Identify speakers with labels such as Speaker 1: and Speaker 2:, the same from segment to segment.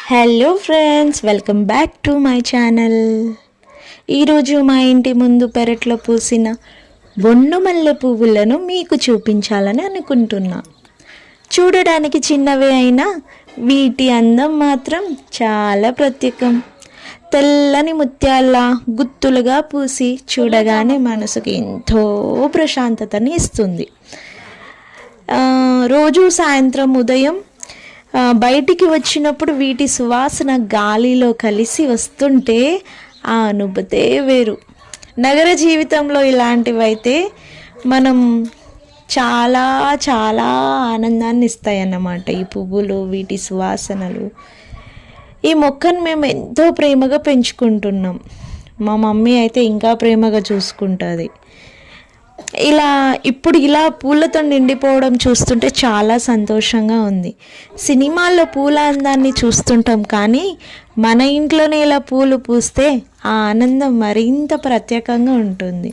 Speaker 1: Hello friends, welcome back to my channel. ఈరోజు మా ఇంటి ముందు పెరట్లో పూసిన బొండు మల్లె పువ్వులను మీకు చూపించాలని అనుకుంటున్నా. చూడడానికి చిన్నవే అయినా వీటి అందం మాత్రం చాలా ప్రత్యేకం. తెల్లని ముత్యాల్లా గుత్తులుగా పూసి చూడగానే మనసుకి ఎంతో ప్రశాంతతని ఇస్తుంది. రోజు సాయంత్రం ఉదయం బయటికి వచ్చినప్పుడు వీటి సువాసన గాలిలో కలిసి వస్తుంటే ఆ అనుభూతే వేరు. నగర జీవితంలో ఇలాంటివైతే మనం చాలా చాలా ఆనందాన్ని ఇస్తాయన్నమాట. ఈ పువ్వులు, వీటి సువాసనలు. ఈ మొక్కను మేము ఎంతో ప్రేమగా పెంచుకుంటున్నాం. మా మమ్మీ అయితే ఇంకా ప్రేమగా చూసుకుంటుంది. ఇప్పుడు ఇలా పూలతో నిండిపోవడం చూస్తుంటే చాలా సంతోషంగా ఉంది. సినిమాల్లో పూల అందాన్ని చూస్తుంటాం, కానీ మన ఇంట్లోనే ఇలా పూలు పూస్తే ఆ ఆనందం మరింత ప్రత్యేకంగా ఉంటుంది.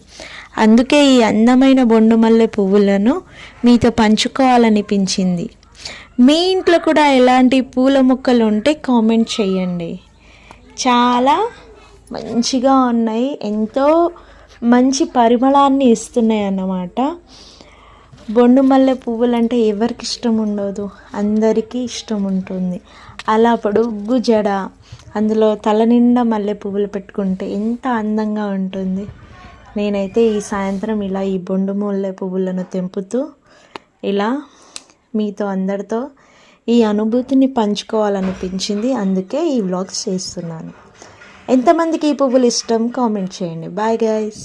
Speaker 1: అందుకే ఈ అందమైన బొండు మల్లె పువ్వులను మీతో పంచుకోవాలనిపించింది. మీ ఇంట్లో కూడా ఎలాంటి పూల మొక్కలు ఉంటే కామెంట్ చేయండి. చాలా మంచిగా ఉన్నాయి, ఎంతో మంచి పరిమళాన్ని ఇస్తున్నాయి అన్నమాట. బొండు మల్లె పువ్వులు అంటే ఎవరికి ఇష్టం ఉండదు, అందరికీ ఇష్టం ఉంటుంది. అలా పొడుగ్గు జడ, అందులో తల నిండా మల్లె పువ్వులు పెట్టుకుంటే ఎంత అందంగా ఉంటుంది. నేనైతే ఈ సాయంత్రం ఇలా ఈ బొండు మల్లె పువ్వులను తెంపుతూ ఇలా మీతో అందరితో ఈ అనుభూతిని పంచుకోవాలనిపించింది. అందుకే ఈ వ్లాగ్స్ చేస్తున్నాను. ఎంతమందికి ఈ పువ్వులు ఇష్టం కామెంట్ చేయండి. Bye guys.